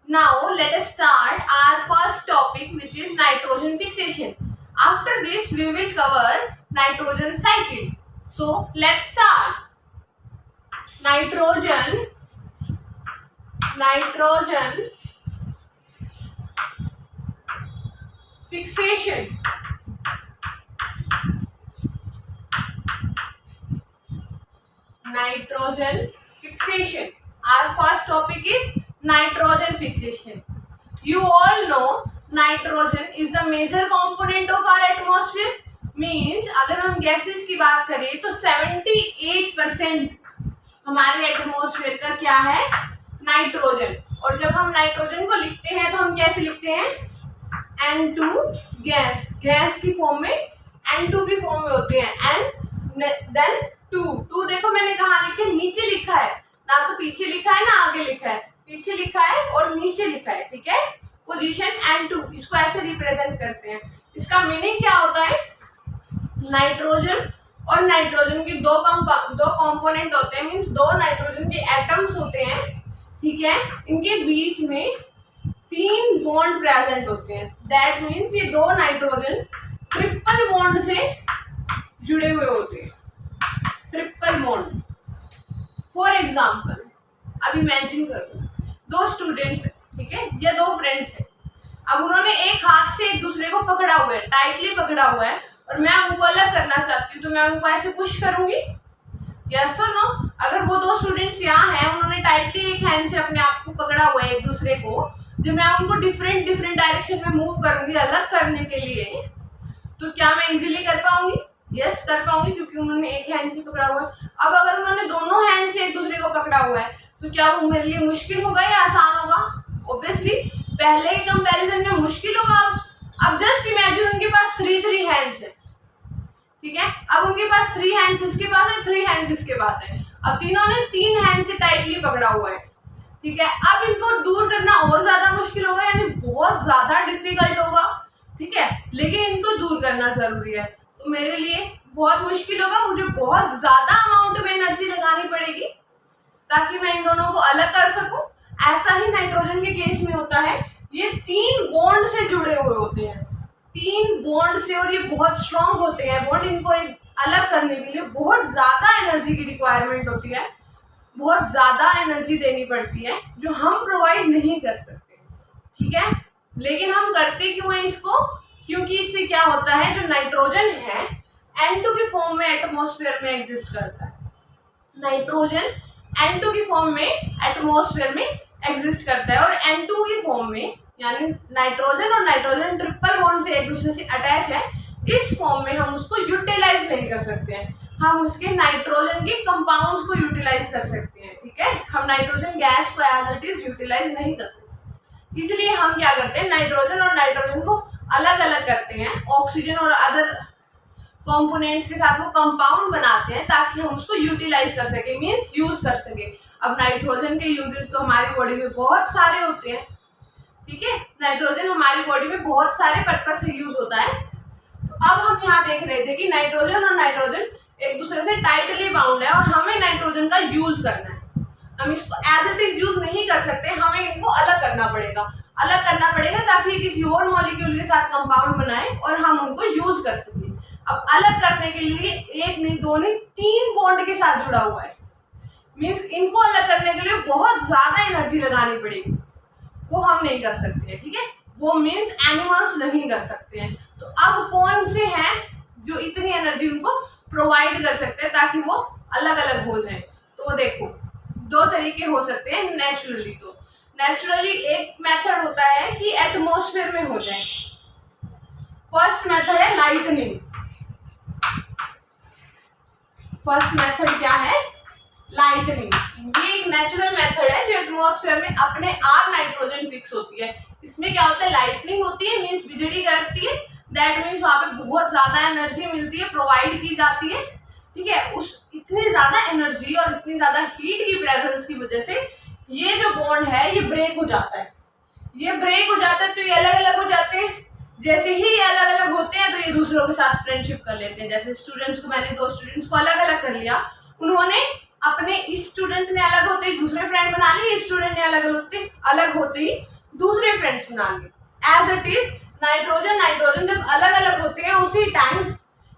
Now let us start our first topic, which is nitrogen fixation. After this we will cover nitrogen cycle. So let's start. Nitrogen fixation. Nitrogen fixation. Our first topic is nitrogen fixation. You all know nitrogen is the major component of our atmosphere. Means अगर हम gases की बात करें तो 78% हमारे atmosphere का क्या है, नाइट्रोजन। और जब हम नाइट्रोजन को लिखते हैं तो हम कैसे लिखते हैं, N2 गैस की फॉर्म में, N2 की फॉर्म में होते हैं, एंड देन 2 देखो मैंने कहाँ लिखे, नीचे लिखा है ना, तो पीछे लिखा है ना आगे लिखा है, पीछे लिखा है और नीचे लिखा है, ठीक है। पोजीशन N2, इसको ऐसे रिप्रेजेंट करते हैं। इसका मीनिंग क्या होता है, नाइट्रोजन और नाइट्रोजन के दो कंपोनेंट होते हैं, मींस दो नाइट्रोजन के एटम्स होते हैं, ठीक है। इनके बीच में 3 बॉन्ड प्रेजेंट होते हैं। दैट मीन्स ये दो नाइट्रोजन ट्रिपल बॉन्ड से जुड़े हुए होते हैं, ट्रिपल बॉन्ड। फॉर एग्जाम्पल, अब इमेजिन करो 2 स्टूडेंट्स है, ठीक है, या 2 फ्रेंड्स है। अब उन्होंने एक हाथ से एक दूसरे को पकड़ा हुआ है, टाइटली पकड़ा हुआ है, और मैं उनको अलग करना चाहती हूँ, तो मैं उनको ऐसे पुश करूंगी, यस और नो। अगर वो 2 स्टूडेंट्स यहाँ हैं, उन्होंने टाइटली एक हैंड से अपने आप को पकड़ा हुआ है एक दूसरे को, जब मैं उनको डिफरेंट डायरेक्शन में मूव करूंगी अलग करने के लिए, तो क्या मैं इजीली कर पाऊंगी? यस कर पाऊंगी, क्योंकि उन्होंने एक हैंड से पकड़ा हुआ है। अब अगर उन्होंने दोनों हैंड से एक दूसरे को पकड़ा हुआ है, तो क्या वो मेरे लिए मुश्किल होगा या आसान होगा? ऑब्वियसली पहले के कंपैरिजन में मुश्किल होगा। अब जस्ट इमेजिन उनके पास 3 हैंड्स है, ठीक है। अब उनके पास 3 हैंड्स इसके पास है, 3 हैंड्स इसके पास है। अब तीनों ने 3 हैंड से टाइटली पकड़ा हुआ है, ठीक है। अब इनको दूर करना और ज्यादा मुश्किल होगा, यानी बहुत ज्यादा डिफिकल्ट होगा, ठीक है, लेकिन इनको दूर करना जरूरी है। तो मेरे लिए बहुत मुश्किल होगा, मुझे बहुत ज्यादा अमाउंट में एनर्जी लगानी पड़ेगी ताकि मैं इन दोनों को अलग कर सकूं। ऐसा ही नाइट्रोजन के केस में होता है, ये 3 बॉन्ड से जुड़े हुए होते हैं, 3 बॉन्ड से, और ये बहुत स्ट्रांग होते हैं बॉन्ड। इनको अलग करने के लिए बहुत ज्यादा एनर्जी की रिक्वायरमेंट होती है, बहुत ज्यादा एनर्जी देनी पड़ती है, जो हम प्रोवाइड नहीं कर सकते, ठीक है। लेकिन हम करते क्यों है इसको? क्योंकि इससे क्या होता है, जो नाइट्रोजन है N2 की फॉर्म में एटमॉस्फेयर में एग्जिस्ट करता है। नाइट्रोजन N2 की फॉर्म में एटमॉस्फेयर में एग्जिस्ट करता है, और N2 की फॉर्म में, यानी नाइट्रोजन और नाइट्रोजन ट्रिपल बॉन्ड से एक दूसरे से अटैच है, इस फॉर्म में हम उसको यूटिलाइज नहीं कर सकते हैं। हम उसके नाइट्रोजन के कंपाउंड्स को यूटिलाइज कर सकते हैं, ठीक है। हम नाइट्रोजन गैस को एज इट इज यूटिलाइज नहीं कर सकते। इसलिए हम क्या करते हैं, नाइट्रोजन और नाइट्रोजन को अलग अलग करते हैं, ऑक्सीजन और अदर कंपोनेंट्स के साथ वो कंपाउंड बनाते हैं, ताकि हम उसको यूटिलाइज कर सके, मींस यूज कर सके। अब नाइट्रोजन के यूजेस तो हमारी बॉडी में बहुत सारे होते हैं, ठीक है। नाइट्रोजन हमारी बॉडी में बहुत सारे पर्पज से यूज होता है। तो अब हम यहाँ देख रहे थे कि नाइट्रोजन और नाइट्रोजन एक दूसरे से टाइटली बाउंड है, और हमें नाइट्रोजन का यूज करना है। हम इसको एज इट इज यूज नहीं कर सकते, हमें इनको अलग करना पड़ेगा ताकि किसी और मॉलिक्यूल के साथ कंपाउंड बनाए और हम उनको यूज कर सकें। अब अलग करने के लिए 1 नहीं 2 नहीं 3 बॉन्ड के साथ जुड़ा हुआ है, मीन्स इनको अलग करने के लिए बहुत ज्यादा एनर्जी लगानी पड़ेगी, वो हम नहीं कर सकते हैं, ठीक है। वो मीन्स एनिमल्स नहीं कर सकते हैं। तो अब कौन से हैं जो इतनी एनर्जी उनको प्रोवाइड कर सकते हैं ताकि वो अलग अलग हो जाए? तो देखो 2 तरीके हो सकते हैं नेचुरली। तो नेचुरली एक मेथड होता है कि एटमॉस्फेयर में हो जाए। फर्स्ट मेथड है लाइटनिंग। फर्स्ट मेथड क्या है, लाइटनिंग। ये एक नेचुरल मेथड है जो एटमॉस्फेयर में अपने आप नाइट्रोजन फिक्स होती है। इसमें क्या होता है, लाइटनिंग होती है, मीन्स बिजली कड़कती है। दैट मीन्स वहाँ पे बहुत ज्यादा एनर्जी मिलती है, प्रोवाइड की जाती है, ठीक है। इतनी ज्यादा एनर्जी और इतनी ज्यादा हीट की प्रेजेंस की वजह से ये जो बॉन्ड है ये ब्रेक हो जाता है। ये ब्रेक हो जाता है तो ये अलग अलग हो जाते हैं। जैसे ही ये अलग अलग होते हैं तो ये दूसरों के साथ फ्रेंडशिप कर लेते हैं। जैसे स्टूडेंट्स को, मैंने 2 स्टूडेंट्स को अलग अलग कर लिया, उन्होंने अपने इस स्टूडेंट ने अलग होते ही दूसरे फ्रेंड बना लिए, इस स्टूडेंट ने अलग होते ही दूसरे फ्रेंड्स बना लिए। एज इट इज नाइट्रोजन जब अलग अलग होते हैं उसी टाइम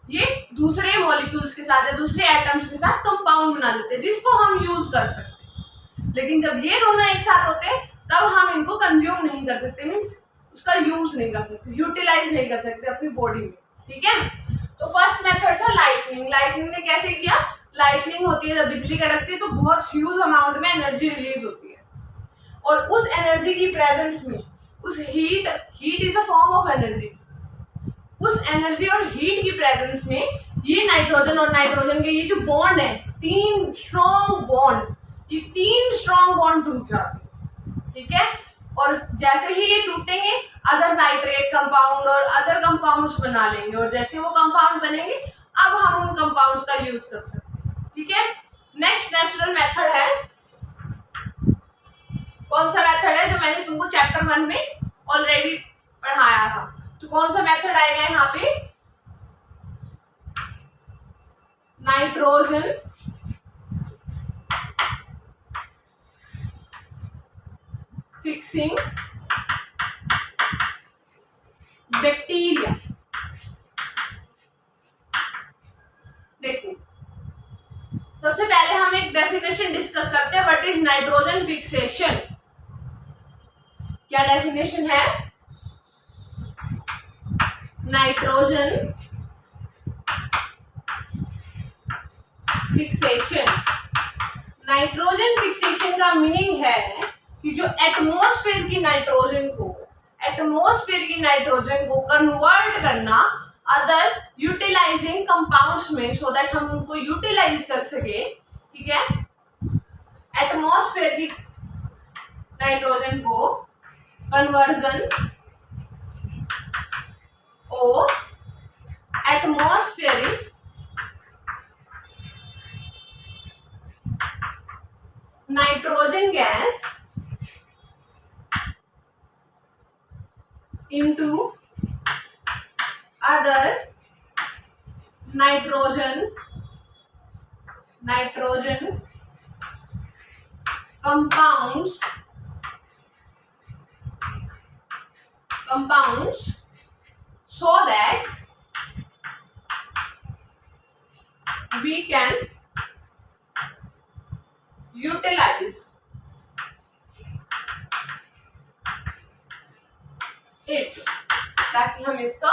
ये दूसरे मॉलिक्यूल्स के साथ या दूसरे एटम्स के साथ कंपाउंड बना लेते हैं जिसको हम यूज कर सकते हैं। लेकिन जब ये दोनों एक साथ होते हैं तब हम इनको कंज्यूम नहीं कर सकते, मीन्स उसका यूज नहीं कर सकते, यूटिलाइज नहीं कर सकते अपनी बॉडी में। ठीक है, तो फर्स्ट मेथड था लाइटनिंग। लाइटनिंग ने कैसे किया? लाइटनिंग होती है जब बिजली कड़कती है तो बहुत ह्यूज अमाउंट में एनर्जी रिलीज होती है और उस एनर्जी की प्रेजेंस में उस heat is a form of energy, उस एनर्जी और हीट की प्रेजेंस में ये नाइट्रोजन और नाइट्रोजन के ये जो बॉन्ड है, 3 स्ट्रॉन्ग बॉन्ड, ये 3 स्ट्रॉन्ग बॉन्ड टूट जाते हैं। ठीक है, और जैसे ही ये टूटेंगे अदर नाइट्रेट कंपाउंड और अदर कंपाउंड्स बना लेंगे और जैसे वो कंपाउंड बनेंगे अब हम उन कंपाउंड्स का यूज कर सकते हैं। ठीक है, नेक्स्ट नेचुरल मेथड है, कौन सा मेथड है जो मैंने तुमको चैप्टर 1 में ऑलरेडी पढ़ाया था। तो कौन सा मेथड आएगा यहाँ पे? Nitrogen fixing bacteria. देखो, सबसे पहले हम एक डेफिनेशन डिस्कस करते हैं, व्हाट इज नाइट्रोजन फिक्सेशन। क्या डेफिनेशन है? Nitrogen fixation. नाइट्रोजन फिक्सेशन का मीनिंग है कि जो एटमॉस्फेयर की नाइट्रोजन को कन्वर्ट करना अदर यूटिलाइजिंग कंपाउंड्स में, सो दैट हम उनको यूटिलाइज कर सके। ठीक है, एटमॉस्फेयर की नाइट्रोजन को conversion of atmospheric nitrogen gas into other nitrogen compounds so that we can utilize it, ताकि हम इसको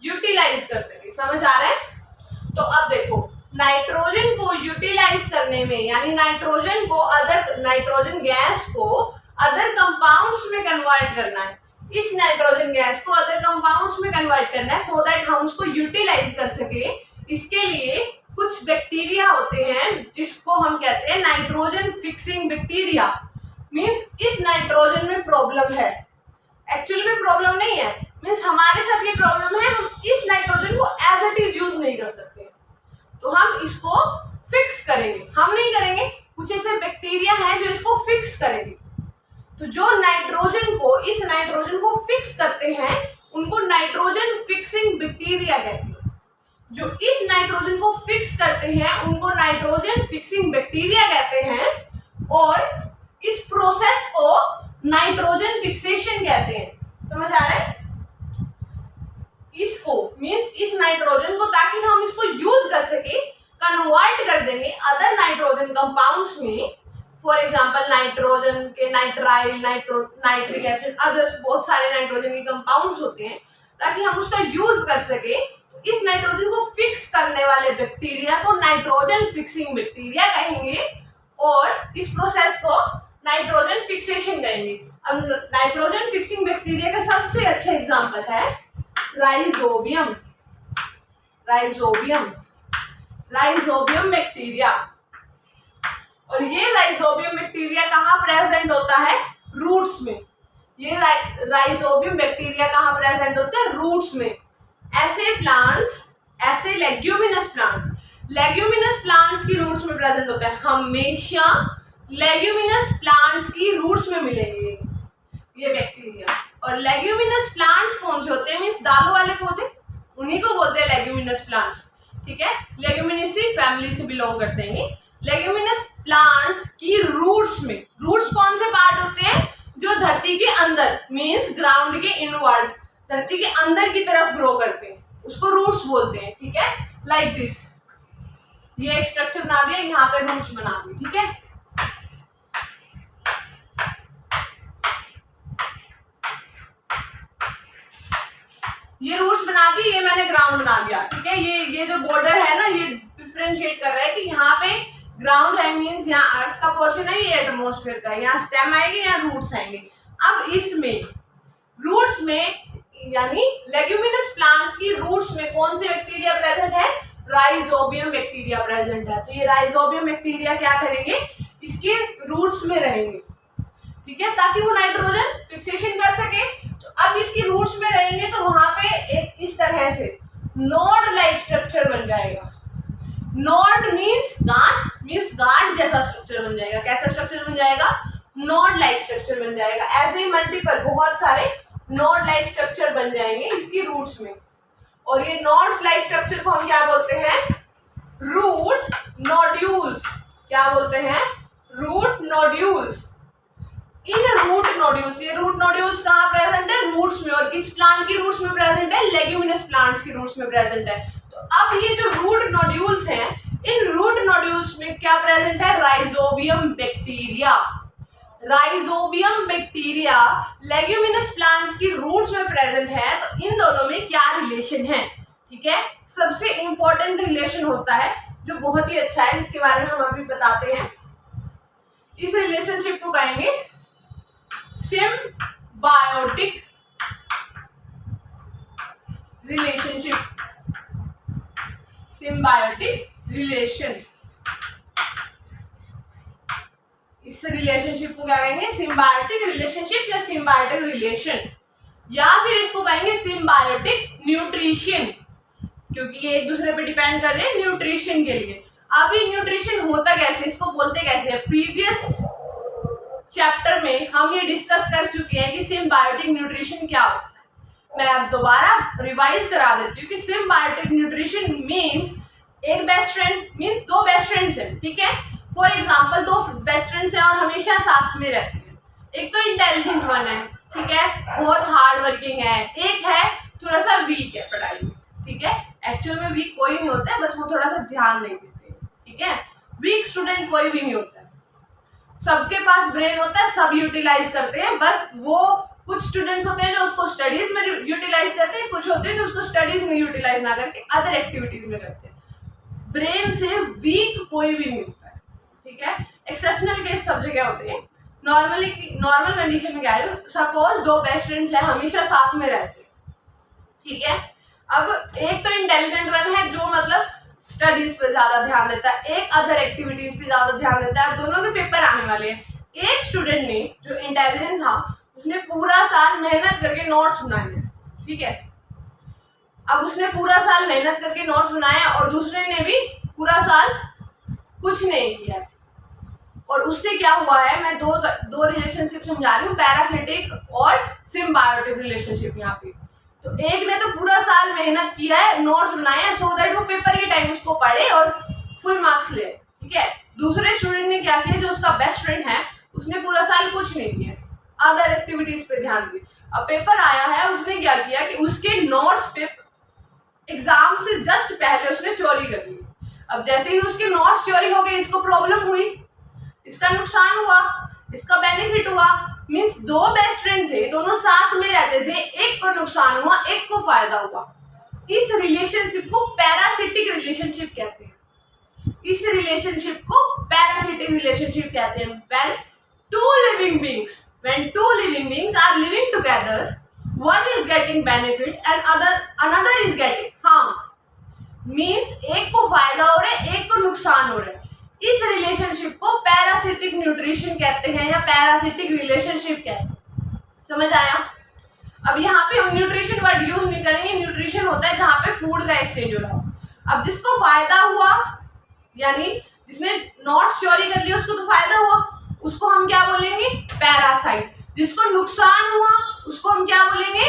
यूटिलाइज कर सके। समझ आ रहा है? तो अब देखो, नाइट्रोजन को यूटिलाइज करने में, यानी नाइट्रोजन गैस को अदर कंपाउंड्स में कन्वर्ट करना है, इस नाइट्रोजन गैस को अदर कंपाउंड्स में कन्वर्ट करना है सो दैट हम उसको यूटिलाइज कर सके। इसके लिए कुछ बैक्टीरिया होते हैं जिसको हम कहते हैं नाइट्रोजन फिक्सिंग बैक्टीरिया। मींस इस नाइट्रोजन में प्रॉब्लम है, एक्चुअल में प्रॉब्लम नहीं है, मींस हमारे साथ ये प्रॉब्लम है, हम इस नाइट्रोजन को एज इट इज यूज नहीं कर सकते, तो हम इसको फिक्स करेंगे। हम नहीं करेंगे, कुछ ऐसे बैक्टीरिया हैं जो इसको फिक्स करेंगे। तो जो इस नाइट्रोजन को फिक्स करते हैं उनको नाइट्रोजन फिक्सिंग बैक्टीरिया कहते हैं। जो इस नाइट्रोजन को फिक्स करते हैं उनको नाइट्रोजन फिक्सिंग बैक्टीरिया कहते हैं और इस प्रोसेस को नाइट्रोजन फिक्सेशन कहते हैं। समझ आ रहा है? इसको मींस इस नाइट्रोजन को, ताकि हम इसको यूज कर सके, कन्वर्ट कर देंगे अदर नाइट्रोजन कंपाउंड्स में। फॉर एग्जांपल नाइट्रोजन के नाइट्राइल, नाइट्रिक एसिड, अदर बहुत सारे नाइट्रोजन के कंपाउंड्स होते हैं, ताकि हम उसका यूज कर सके। तो इस नाइट्रोजन को फिक्स करने वाले बैक्टीरिया को नाइट्रोजन फिक्सिंग बैक्टीरिया कहेंगे और इस प्रोसेस को नाइट्रोजन फिक्सेशन कहेंगे। अब नाइट्रोजन फिक्सिंग बैक्टीरिया का सबसे अच्छा एग्जांपल है राइजोबियम बैक्टीरिया। और ये राइजोबियम बैक्टीरिया कहाँ प्रेजेंट होता है? रूट्स में। ये राइजोबियम बैक्टीरिया कहाँ प्रेजेंट होते हैं? रूट्स में। ऐसे प्लांट्स, ऐसे लेग्यूमिनस प्लांट्स लेग्यूमिनस प्लांट्स की रूट्स में प्रेजेंट होता है, हमेशा लेग्यूमिनस प्लांट्स की रूट्स में मिलेंगे ये बैक्टीरिया। और लेग्यूमिनस प्लांट्स कौन से होते हैं, मीन्स दालों वाले पौधे, उन्हीं को बोलते हैं लेग्यूमिनस प्लांट्स, ठीक है। लेग्यूमिनेसी फैमिली से बिलोंग करते हैं। लेग्यूमिनस प्लांट्स की रूट्स में, रूट्स कौन से पार्ट होते हैं, जो धरती के अंदर मीन्स ग्राउंड के इनवर्ड, धरती के अंदर की तरफ ग्रो करते हैं, उसको रूट्स बोलते हैं, ठीक है। लाइक दिस, ये एक स्ट्रक्चर बना दिया, यहाँ पे रूट्स बना दी, ठीक है। ये रूट्स बना दी, ये मैंने ग्राउंड बना दिया, ठीक है। ये जो बॉर्डर है ना, ये डिफरेंशिएट कर रहा है कि यहाँ पे ग्राउंड है मीन्स यहाँ अर्थ का पोर्शन है, ये एटमॉस्फेयर का है, यहाँ स्टेम आएगी, यहाँ रूट्स आएंगे। अब इसमें रूट्स में यानी लेग्यूमिनस प्लांट्स की रूट्स में कौन से बैक्टीरिया प्रेजेंट है, राइजोबियम बैक्टीरिया प्रेजेंट है। तो ये राइजोबियम बैक्टीरिया क्या करेंगे, इसके रूट्स में रहेंगे, ठीक है, ताकि वो नाइट्रोजन फिक्सेशन कर सके। तो अब इसकी रूट्स में रहेंगे तो वहां पे एक इस तरह से नोड लाइक स्ट्रक्चर बन जाएगा। नोड मीन्स गांठ जैसा स्ट्रक्चर बन जाएगा। कैसा स्ट्रक्चर बन जाएगा, नोड लाइक स्ट्रक्चर बन जाएगा। ऐसे ही मल्टीपल बहुत सारे नोड लाइक स्ट्रक्चर बन जाएंगे इसकी रूट्स में। और ये नोड्स लाइक स्ट्रक्चर को हम क्या बोलते हैं, रूट नोड्यूल्स। क्या बोलते हैं, रूट नोड्यूल्स। इन रूट नोड्यूल्स, ये रूट नोड्यूल्स कहाँ प्रेजेंट है, रूट्स में। और किस प्लांट की रूट्स में प्रेजेंट है, लेग्यूमिनस प्लांट्स की रूट्स में प्रेजेंट है। तो अब ये जो रूट नोड्यूल्स हैं, इन रूट नोड्यूल्स में क्या प्रेजेंट है, rhizobium bacteria. Rhizobium bacteria leguminous plants की रूट्स में प्रेजेंट है। तो इन दोनों में क्या रिलेशन है, ठीक है। सबसे इंपॉर्टेंट रिलेशन होता है जो बहुत ही अच्छा है, जिसके बारे में हम अभी बताते हैं। इस रिलेशनशिप को कहेंगे सिम्बायोटिक रिलेशनशिप, सिम्बायोटिक रिलेशन। इस रिलेशनशिप को क्या कहेंगे, सिम्बायोटिक रिलेशनशिप या सिम्बायोटिक रिलेशन, या फिर इसको कहेंगे सिम्बायोटिक न्यूट्रिशन, क्योंकि ये एक दूसरे पे डिपेंड कर रहे हैं न्यूट्रिशन के लिए। अब ये न्यूट्रिशन होता कैसे, इसको बोलते कैसे है, प्रीवियस चैप्टर में हम ये डिस्कस कर चुके हैं कि सिम्बायोटिक न्यूट्रिशन क्या होता है। मैं अब दोबारा रिवाइज करा देती हूँ कि सिम्बायोटिक न्यूट्रिशन मीन्स एक बेस्ट फ्रेंड मीन्स दो बेस्ट फ्रेंड्स हैं, ठीक है। फॉर एग्जाम्पल दो बेस्ट फ्रेंड्स हैं और हमेशा साथ में रहते हैं। एक तो इंटेलिजेंट वन है, ठीक है, बहुत हार्ड वर्किंग है। एक है थोड़ा सा वीक है पढ़ाई में, ठीक है। एक्चुअल में वीक कोई नहीं होता है, बस वो थोड़ा सा ध्यान नहीं देते, ठीक है। वीक स्टूडेंट कोई भी नहीं होता है, सबके पास ब्रेन होता है, सब यूटिलाइज करते हैं। बस वो कुछ स्टूडेंट्स होते हैं जो उसको स्टडीज में यूटिलाइज करते हैं, कुछ होते हैं जो उसको स्टडीज में यूटिलाइज ना करके अदर एक्टिविटीज में करते हैं। ब्रेन से वीक कोई भी नहीं होता है, ठीक है। एक्सेप्शनल केस सब जगह होते हैं। नॉर्मल कंडीशन में क्या है, सपोज दो बेस्ट फ्रेंड्स हैं, हमेशा साथ में रहते हैं, ठीक है। अब एक तो इंटेलिजेंट वन है जो मतलब स्टडीज पे ज्यादा ध्यान देता है, एक अदर एक्टिविटीज पे ज्यादा ध्यान देता है। दोनों के पेपर आने वाले हैं। एक स्टूडेंट ने जो इंटेलिजेंट था उसने पूरा साल मेहनत करके नोट्स बनाए, ठीक है। अब उसने पूरा साल मेहनत करके नोट्स बनाए और दूसरे ने भी पूरा साल कुछ नहीं किया है। और उससे क्या हुआ है, मैं दो रिलेशनशिप समझा रही हूँ, पैरासिटिक और सिम्बायोटिक रिलेशनशिप। यहाँ पे तो एक ने तो पूरा साल मेहनत किया है, नोट्स बनाए हैं, सो दैट वो पेपर के टाइम उसको पढ़े और फुल मार्क्स ले, ठीक है। दूसरे स्टूडेंट ने क्या किया, जो उसका बेस्ट फ्रेंड है, उसने पूरा साल कुछ नहीं किया, अदर एक्टिविटीज पे ध्यान दिया। अब पेपर आया है, उसने क्या किया कि उसके नोट्स पे एग्जाम से जस्ट पहले उसने चोरी कर ली। अब जैसे ही उसके नोट्स चोरी हो गए, इसको प्रॉब्लम हुई, इसका नुकसान हुआ, इसका बेनिफिट हुआ। मीन्स दो बेस्ट फ्रेंड थे, दोनों साथ में रहते थे, एक को नुकसान हुआ, एक को फायदा हुआ। इस रिलेशनशिप को पैरासिटिक रिलेशनशिप कहते हैं। इस रिलेशनशिप को पैरासिटिक रिलेशनशिप कहते हैं। When two living beings are living together, one is getting benefit and another is getting harm. Means एक को फायदा हो रहा है, एक को नुकसान हो रहा है। इस रिलेशनशिप को पैरासिटिक न्यूट्रिशन कहते हैं या पैरासिटिक रिलेशनशिप कहते हैं। समझ आया? अब यहाँ पे हम न्यूट्रिशन वर्ड यूज नहीं करेंगे। न्यूट्रिशन होता है जहाँ पे फूड का एक्सचेंज हो रहा हो। अब जिसको फायदा हुआ, यानी जिसने नॉट श्योरी कर लिया उसको तो फायदा हुआ, उसको हम क्या बोलेंगे? पैरासाइट। जिसको नुकसान हुआ उसको हम क्या बोलेंगे?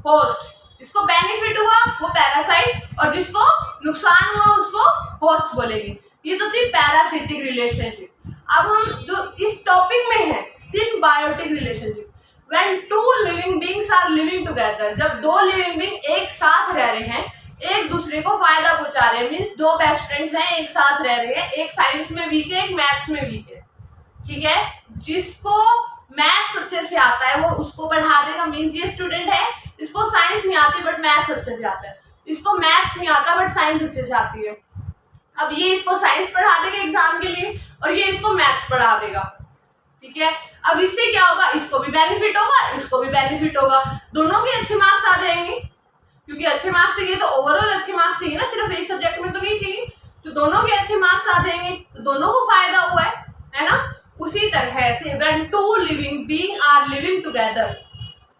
होस्ट। जिसको बेनिफिट हुआ वो पैरासाइट, और जिसको नुकसान हुआ उसको होस्ट बोलेंगे। ये तो थी पैरासिटिक रिलेशनशिप। अब हम जो इस टॉपिक में है, symbiotic relationship, when two living beings are living together, जब दो लिविंग बीइंग एक साथ रह रहे हैं, एक दूसरे को फायदा पहुंचा रहे हैं, मीन्स दो बेस्ट फ्रेंड्स हैं, एक साथ रह रहे हैं, एक साइंस में वीक है, एक मैथ्स में वीक है, ठीक है? जिसको मैथ्स अच्छे से आता है वो उसको पढ़ा देगा, मीन्स ये स्टूडेंट है इसको साइंस नहीं आती बट मैथ्स अच्छे से आता है, इसको मैथ्स नहीं आता बट साइंस अच्छे से आती है। अब ये इसको साइंस पढ़ा देगा एग्जाम के लिए और ये इसको मैथ्स पढ़ा देगा, ठीक है? अब इससे क्या होगा? इसको भी बेनिफिट होगा, इसको भी बेनिफिट होगा, दोनों के अच्छे मार्क्स आ जाएंगे, क्योंकि अच्छे मार्क्स चाहिए तो ओवरऑल अच्छे मार्क्स चाहिए ना, सिर्फ एक सब्जेक्ट में तो नहीं चाहिए, तो दोनों के अच्छे मार्क्स आ जाएंगे, तो दोनों को फायदा हुआ है ना? उसी तरह से when two living being are living together,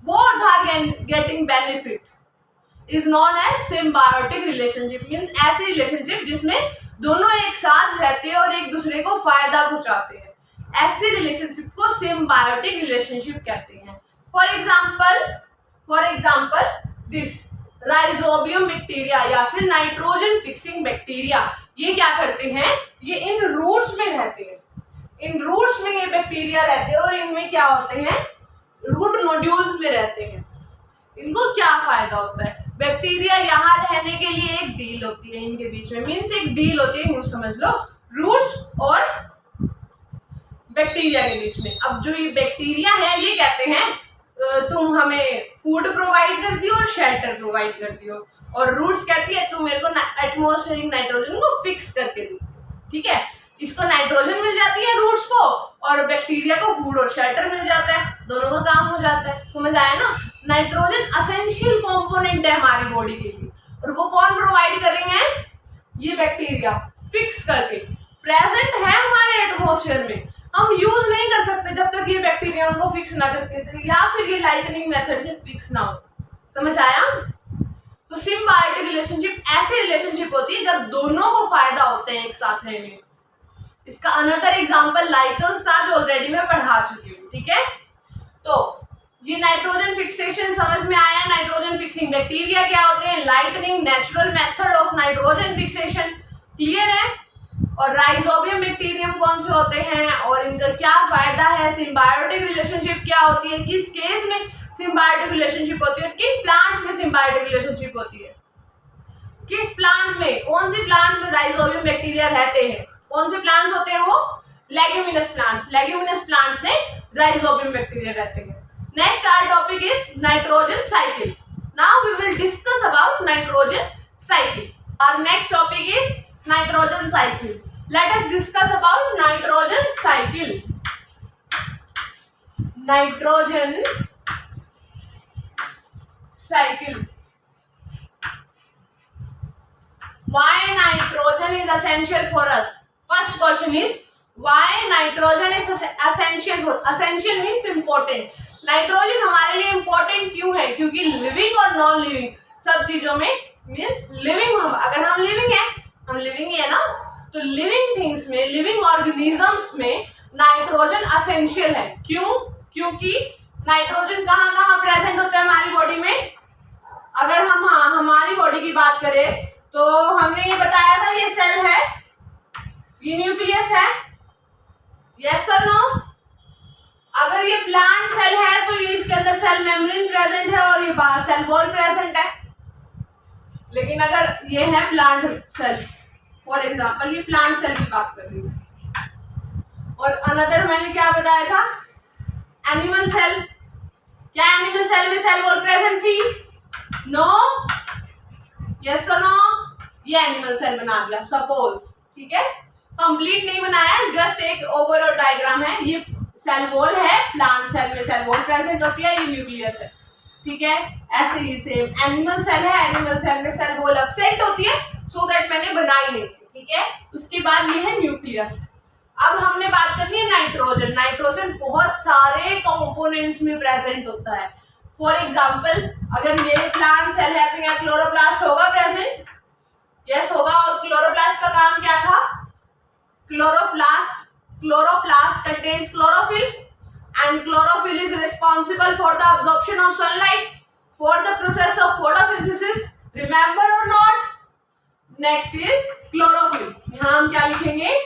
both are getting benefit is known as symbiotic relationship, means ऐसी रिलेशनशिप जिसमें दोनों एक साथ रहते हैं और एक दूसरे को फायदा पहुंचाते हैं, ऐसी रिलेशनशिप को सिम्बायोटिक रिलेशनशिप कहते हैं। For example this rhizobium bacteria या फिर नाइट्रोजन फिक्सिंग बैक्टीरिया, ये क्या करते हैं? ये इन रूट्स में रहते हैं, इन रूट्स में ये बैक्टीरिया रहते हैं और इनमें क्या होते हैं? रूट नोड्यूल्स में रहते हैं। इनको क्या फायदा होता है? बैक्टीरिया यहाँ रहने के लिए एक डील होती है इनके बीच में, मीन्स एक डील होती है, यूं समझ लो, रूट्स और बैक्टीरिया के बीच में। अब जो ये बैक्टीरिया है ये कहते हैं तुम हमें फूड प्रोवाइड करती हो और शेल्टर प्रोवाइड करती हो, और रूट्स कहती है तुम मेरे को एटमॉस्फेरिक नाइट्रोजन को फिक्स करके दो, ठीक है? इसको नाइट्रोजन मिल जाती है रूट्स को, और बैक्टीरिया को फूड और शेल्टर मिल जाता है, दोनों का काम हो जाता है। समझ आया ना? नाइट्रोजन असेंशियल कंपोनेंट है हमारी बॉडी के लिए, और वो कौन प्रोवाइड कर रहे हैं? ये बैक्टीरिया फिक्स करके। प्रेजेंट है हमारे एटमॉस्फेयर में, हम यूज नहीं कर सकते जब तक ये बैक्टीरिया उनको फिक्स ना करके, या फिर ये लाइटनिंग मेथड से फिक्स ना हो। समझ आया? तो सिम्बायोटिक रिलेशनशिप ऐसी रिलेशनशिप होती है जब दोनों को फायदा होता है एक साथ रहने में। इसका अनदर एग्जांपल लाइकन्स था जो ऑलरेडी मैं पढ़ा चुकी हूँ, ठीक है? तो ये नाइट्रोजन फिक्सेशन समझ में आया। नाइट्रोजन फिक्सिंग बैक्टीरिया क्या होते हैं? Lightning natural method of nitrogen fixation, clear है? और राइजोबियम बैक्टीरियम कौन से होते हैं और इनका क्या फायदा है? सिम्बायोटिक रिलेशनशिप क्या होती है, किस केस में सिम्बायोटिक रिलेशनशिप होती है, और किन प्लांट्स में सिम्बायोटिक रिलेशनशिप होती है, किस प्लांट्स में, कौन से प्लांट्स में राइजोबियम बैक्टीरिया रहते हैं, कौन से प्लांट्स होते हैं वो? Leguminous plants. लेग्यूमिनस प्लांट्स में राइजोबियम बैक्टीरिया रहते हैं। Next our topic is nitrogen cycle. Now we will discuss about nitrogen cycle. Our next topic is nitrogen cycle. Let us discuss about nitrogen cycle. Nitrogen cycle. Why nitrogen is essential for us? First question is why nitrogen is essential for? Essential means important. Nitrogen हमारे लिए important क्यों है? क्योंकि living और non living सब चीजों में, means living, अगर हम लिविंग है, हम लिविंग ही है ना, तो लिविंग थिंग्स में, लिविंग ऑर्गेनिजम्स में नाइट्रोजन असेंशियल है। क्यों? क्योंकि नाइट्रोजन कहाँ कहाँ प्रेजेंट होता है हमारी बॉडी में? अगर हम हमारी बॉडी की बात करें तो हमने ये बताया था, ये सेल है, ये न्यूक्लियस है, यस और नो? अगर ये प्लांट सेल है तो ये इसके अंदर सेल मेम्ब्रेन प्रेजेंट है और ये बाहर सेल वॉल प्रेजेंट है। लेकिन अगर ये है प्लांट सेल, फॉर एग्जांपल ये प्लांट सेल की बात कर रही हूँ, और अनदर मैंने क्या बताया था? Animal cell. क्या एनिमल सेल में सेल वॉल प्रेजेंट थी? नो? यस और नो? ये एनिमल सेल बना दिया सपोज, ठीक है? कंप्लीट नहीं बनाया, जस्ट एक ओवरऑल डायग्राम है। ये सेल वॉल है, प्लांट सेल में सेल वॉल प्रेजेंट होती है, ये न्यूक्लियस है, ठीक है? ऐसे ही सेम एनिमल सेल है, एनिमल सेल में सेल वॉल एब्सेंट होती है, सो दैट मैंने बनाई नहीं, ठीक है? उसके बाद ये है न्यूक्लियस। अब हमने बात करनी है नाइट्रोजन। नाइट्रोजन बहुत सारे कंपोनेंट्स में प्रेजेंट होता है। फॉर एग्जाम्पल अगर ये प्लांट सेल है तो यहाँ क्लोरोप्लास्ट होगा प्रेजेंट, यस होगा। और क्लोरोप्लास्ट का काम क्या था? Chloroplast contains chlorophyll and chlorophyll is responsible for the absorption of sunlight for the process of photosynthesis. Remember or not? Next is chlorophyll. यहाँ हम क्या लिखेंगे?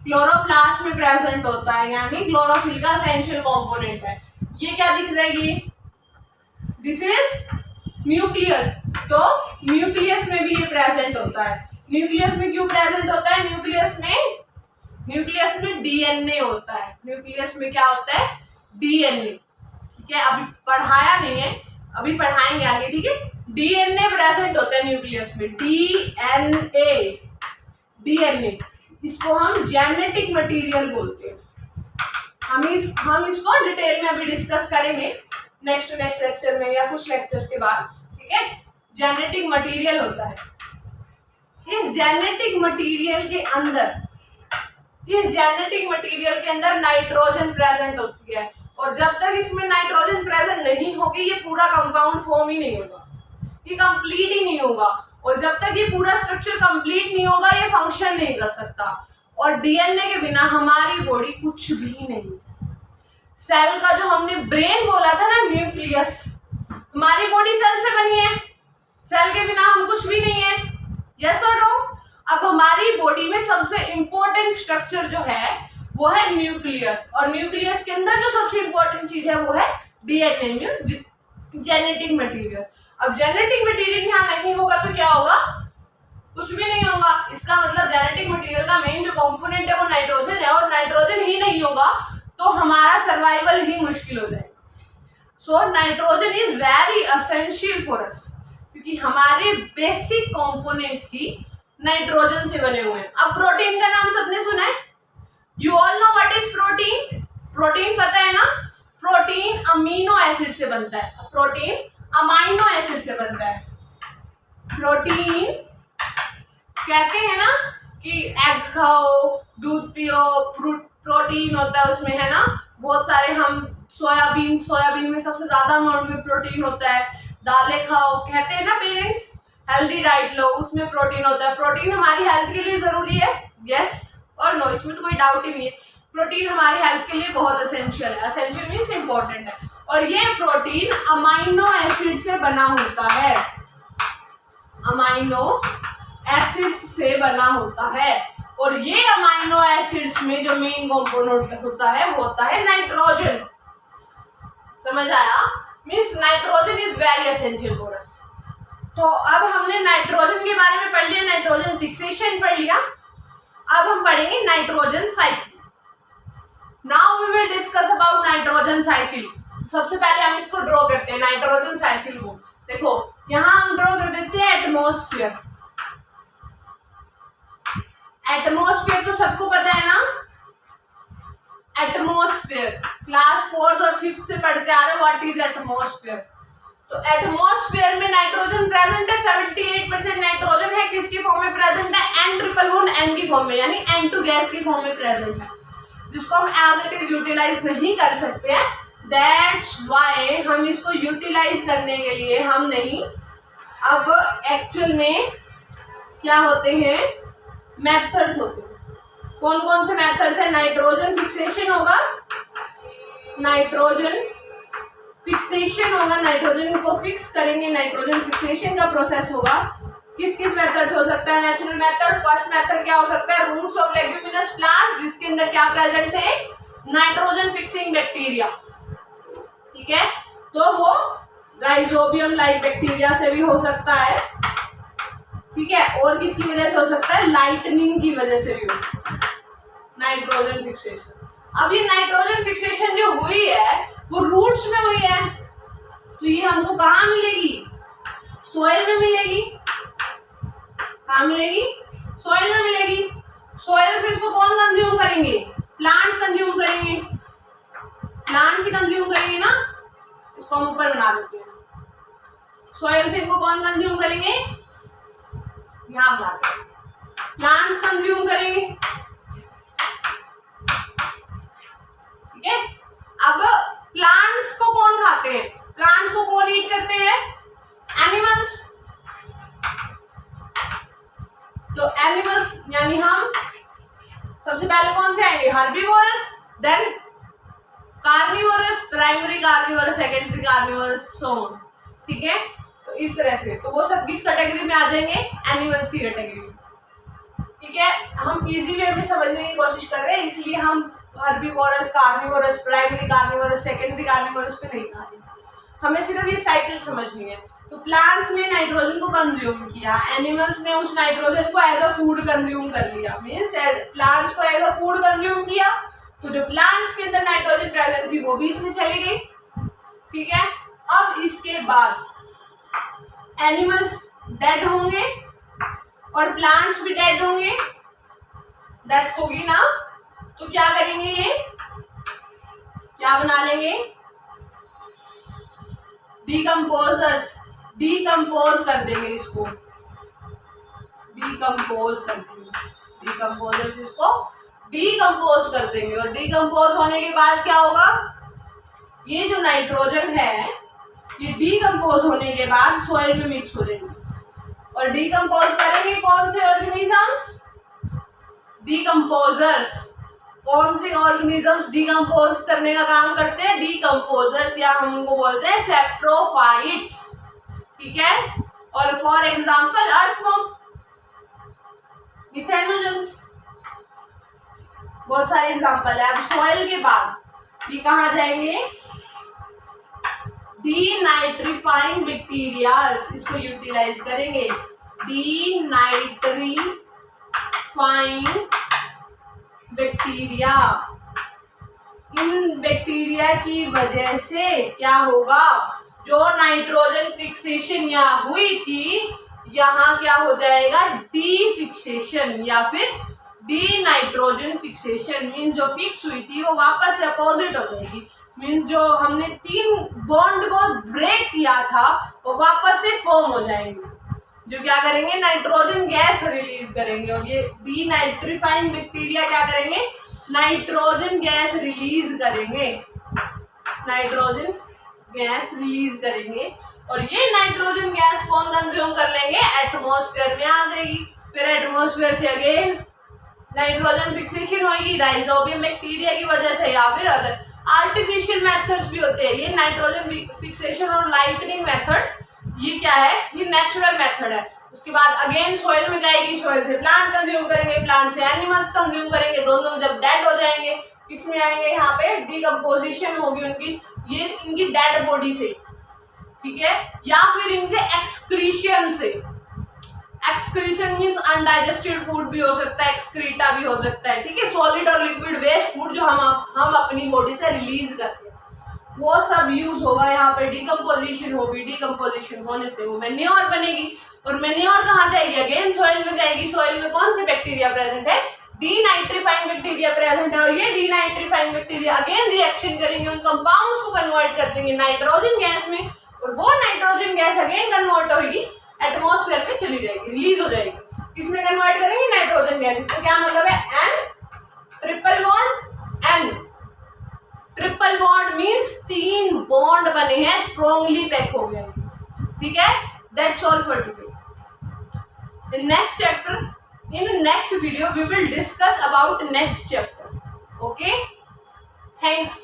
क्लोरोप्लास्ट में प्रेजेंट होता है, यानी क्लोरोफिल का एसेंशियल कंपोनेंट है। ये क्या दिख रहा है? ये दिस इज न्यूक्लियस। तो न्यूक्लियस में भी ये प्रेजेंट होता है। न्यूक्लियस में क्यों प्रेजेंट होता है? न्यूक्लियस में डीएनए होता है। न्यूक्लियस में क्या होता है? डीएनए। ठीक है, अभी पढ़ाया नहीं है, अभी पढ़ाएंगे आगे। ठीक है, डीएनए प्रेजेंट होता है न्यूक्लियस में। डीएनए इसको हम जेनेटिक मटेरियल बोलते हैं। हम इसको डिटेल में अभी डिस्कस करेंगे नेक्स्ट लेक्चर में या कुछ लेक्चर्स के बाद। ठीक है, जेनेटिक मटेरियल होता है। इस जेनेटिक मटेरियल के अंदर नाइट्रोजन प्रेजेंट होती है, और जब तक इसमें नाइट्रोजन प्रेजेंट नहीं होगी ये पूरा कंपाउंड फॉर्म ही नहीं होगा, ये कंप्लीट ही नहीं होगा। और जब तक ये पूरा स्ट्रक्चर कंप्लीट नहीं होगा ये फंक्शन नहीं कर सकता। और डीएनए के बिना हमारी बॉडी कुछ भी नहीं है। सेल का जो हमने ब्रेन बोला था ना, न्यूक्लियस, हमारी बॉडी सेल से बनी है। सेल के बिना हम कुछ भी नहीं है। यस और नो? अब हमारी बॉडी में सबसे इंपॉर्टेंट स्ट्रक्चर जो है वो है न्यूक्लियस, और न्यूक्लियस के अंदर जो सबसे इंपॉर्टेंट चीज है वो है डीएनए, मींस जेनेटिक मटेरियल। अब जेनेटिक मटेरियल यहाँ नहीं होगा तो क्या होगा? कुछ भी नहीं होगा। इसका मतलब जेनेटिक मटेरियल का मेन जो कंपोनेंट है वो नाइट्रोजन है, और नाइट्रोजन ही नहीं होगा तो हमारा सर्वाइवल ही मुश्किल हो जाएगा। So nitrogen is very essential for us, क्योंकि हमारे बेसिक कंपोनेंट्स ही नाइट्रोजन से बने हुए हैं। अब प्रोटीन का नाम सबने सुना है? You all know what is protein? Protein पता है ना? प्रोटीन अमीनो एसिड से बनता है। प्रोटीन अमाइनो एसिड से बनता है। प्रोटीन कहते हैं ना कि एग खाओ, दूध पियो, प्रोटीन होता है उसमें, है ना? बहुत सारे हम सोयाबीन में सबसे ज्यादा अमाउंट में प्रोटीन होता है। दालें खाओ, कहते हैं ना पेरेंट्स, हेल्दी डाइट लो, उसमें प्रोटीन होता है। प्रोटीन हमारी हेल्थ के लिए जरूरी है, यस और नो, इसमें तो कोई डाउट ही नहीं है। प्रोटीन हमारी हेल्थ के लिए बहुत एसेंशियल है। एसेंशियल मीन्स इंपॉर्टेंट है। और ये प्रोटीन अमाइनो एसिड से बना होता है। अमाइनो एसिड्स से बना होता है, और ये अमाइनो एसिड्स में जो मेन कंपोनेंट होता है वो होता है नाइट्रोजन। समझ आया? Means nitrogen is very essential for us. तो अब हमने नाइट्रोजन के बारे में पढ़ लिया, नाइट्रोजन फिक्सेशन पढ़ लिया। अब हम पढ़ेंगे nitrogen cycle. Now we will discuss about nitrogen cycle. सबसे पहले हम इसको ड्रॉ करते हैं, नाइट्रोजन साइकिल को। देखो यहां हम ड्रॉ कर देते हैं एटमॉस्फेयर। एटमॉस्फेयर तो सबको पता है ना? एटमॉस्फेयर क्लास 4th और 5th से पढ़ते आ रहे, व्हाट इज एटमॉस्फेयर। तो एटमॉस्फेयर में नाइट्रोजन प्रेजेंट है, 78% नाइट्रोजन है। किसकी फॉर्म में प्रेजेंट है? N ट्रिपल बॉन्ड N की फॉर्म में, यानी N2 गैस की फॉर्म में प्रेजेंट है, जिसको हम एज इट इज यूटिलाइज नहीं कर सकते हैं। दैट्स वाई हम इसको यूटिलाइज करने के लिए हम नहीं, अब एक्चुअल में क्या होते हैं, मेथड्स होते हैं। कौन कौन से मेथड्स है? नाइट्रोजन फिक्सेशन होगा, नाइट्रोजन को फिक्स करेंगे, नाइट्रोजन फिक्सेशन का प्रोसेस होगा। किस किस मेथड से हो सकता है? Natural method. फर्स्ट मेथड क्या हो सकता है? रूट्स ऑफ लेग्यूमिनस प्लांट, जिसके अंदर क्या प्रेजेंट थे? Nitrogen fixing bacteria. ठीक है, तो वो राइजोबियम लाइक बैक्टीरिया से भी हो सकता है। ठीक है, और किसकी वजह से हो सकता है? लाइटनिंग की वजह से भी हो सकता है नाइट्रोजन फिक्सेशन। अब ये नाइट्रोजन फिक्सेशन जो हुई है वो रूट्स में हुई है, तो ये हमको कहाँ मिलेगी? सोइल में मिलेगी। कहाँ मिलेगी? सोइल में मिलेगी। सोइल से इसको कौन कंज्यूम करेंगे? प्लांट्स कंज्यूम करेंगे। प्लांट्स ही कंज्यूम करेंगे ना, इसको हम ऊपर बना देते हैं। सोइल से इनको कौन कंज्यूम करेंगे? यहाँ बनाते हैं, प्लांट्स कंज्यूम करेंगे। ठीक है, अब प्लांट्स को कौन खाते हैं? प्लांट्स को कौन ईट करते हैं? एनिमल्स। सबसे पहले कौन से आएंगे? Herbivorous, then carnivorous, primary carnivorous, secondary carnivorous, so on. ठीक है, तो इस तरह से तो वो सब किस कैटेगरी में आ जाएंगे? एनिमल्स की कैटेगरी में। ठीक है, हम इजी वे में समझने की कोशिश कर रहे हैं, इसलिए हम herbivorous, carnivorous, primary carnivorous, secondary carnivorous पे नहीं आ रहे, हमें सिर्फ ये साइकिल समझनी है। तो प्लांट्स ने नाइट्रोजन को कंज्यूम किया, एनिमल्स ने उस नाइट्रोजन को एज अ फूड कंज्यूम कर लिया, मींस प्लांट्स को एज अ फूड कंज्यूम किया, तो जो प्लांट्स के अंदर नाइट्रोजन प्रेजेंट थी वो भी इसमें चली गई। ठीक है, अब इसके बाद एनिमल्स डेड होंगे और प्लांट्स भी डेड होंगे, डेथ होगी ना, तो क्या करेंगे? ये क्या बना लेंगे? डिकम्पोजर्स, डिकम्पोज कर देंगे इसको, डिकम्पोज कर देंगे, डिकम्पोजर्स इसको डिकम्पोज कर देंगे। और डिकम्पोज होने के बाद क्या होगा? ये जो नाइट्रोजन है ये डिकम्पोज होने के बाद सॉइल में मिक्स हो जाएंगे। और डिकम्पोज करेंगे कौन से ऑर्गेनिजम्स? डिकम्पोजर्स। कौन से ऑर्गेनिजम्स डिकम्पोज करने का काम करते हैं? डिकम्पोजर्स, या हम उनको बोलते हैं सेप्रोफाइट्स। ठीक है, और फॉर एग्जांपल अर्थवर्म, मिथेनोजेंस, बहुत सारे एग्जांपल है। अब सॉइल के बाद ये कहाँ जाएंगे? डीनाइट्रीफाइंग बैक्टीरिया, इसको यूटिलाइज करेंगे। डीनाइट्रीफाइंग बैक्टीरिया, इन बैक्टीरिया की वजह से क्या होगा? जो नाइट्रोजन फिक्सेशन यहाँ हुई थी, यहाँ क्या हो जाएगा? डी फिक्सेशन या फिर डी नाइट्रोजन फिक्सेशन, मीन्स जो फिक्स हुई थी वो वापस से अपोजिट हो जाएगी। मीन्स जो हमने 3 बॉन्ड को ब्रेक किया था वो वापस से फॉर्म हो जाएंगे, जो क्या करेंगे? नाइट्रोजन गैस रिलीज करेंगे। और ये डीनाइट्रीफाइंग बैक्टीरिया क्या करेंगे? नाइट्रोजन गैस रिलीज करेंगे, नाइट्रोजन गैस रिलीज करेंगे। और ये नाइट्रोजन गैस कौन कंज्यूम कर लेंगे? एटमॉस्फेयर में आ जाएगी। फिर एटमॉस्फेयर से अगेन नाइट्रोजन फिक्सेशन होगी राइजोबियम बैक्टीरिया की वजह से, या फिर अदर आर्टिफिशियल मेथड्स भी होते हैं। ये नाइट्रोजन फिक्सेशन और लाइटनिंग मेथड, ये क्या है? ये नेचुरल मेथड है। उसके बाद अगेन सॉइल में जाएगी, सॉइल से प्लांट कंज्यूम करेंगे, प्लांट से एनिमल्स कंज्यूम करेंगे, दोनों जब डेड हो जाएंगे किसमें आएंगे? यहाँ पे डिकम्पोजिशन होगी उनकी, ये इनकी डेड बॉडी से, ठीक है, या फिर इनके एक्सक्रीशन से। एक्सक्रीशन मीन्स अनडाइजेस्टेड फूड भी हो सकता है, एक्सक्रीटा भी हो सकता है। ठीक है, सॉलिड और लिक्विड वेस्ट फूड जो हम अपनी बॉडी से रिलीज करते हैं वो सब यूज होगा यहाँ पे। डिकम्पोजिशन होगी, डिकम्पोजिशन होने से वो मेन्योर बनेगी। और मेन्योर कहाँ जाएगी? अगेन सॉइल में जाएगी। सॉइल में कौन से बैक्टीरिया प्रेजेंट है? डीनाइट्रीफाइंग बैक्टीरिया प्रेजेंट है। और ये डीनाइट्रीफाइंग बैक्टीरिया अगेन रिएक्शन करेंगे, उन कंपाउंड्स को कन्वर्ट कर देंगे नाइट्रोजन गैस में, और वो नाइट्रोजन गैस अगेन कन्वर्ट होगी, एटमॉस्फेयर में चली जाएगी, रिलीज हो जाएगी। किसमें कन्वर्ट करेंगे? Nitrogen gas. इसका क्या मतलब है? N triple bond, N triple bond means 3 bond बने हैं, स्ट्रॉन्गली पैक हो गए। ठीक है, that's all for today. In next chapter, in next video we will discuss about next chapter. Okay, thanks.